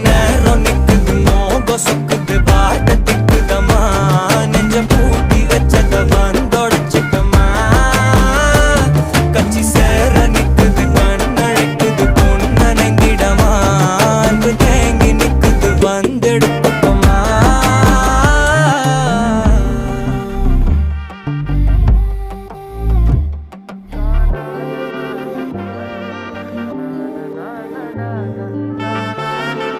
நேரம் நிக்குது மோகம் சொக்குது வாட்ட திக்குதமா நெஞ்ச பூட்டி வச்சத வந்தொடச்சிட்டமா கச்சி சேர நிக்குது கண்ணழைக்குது பொண்ணனைந்திடமா அன்பு தேங்கி நிக்குது வந்துட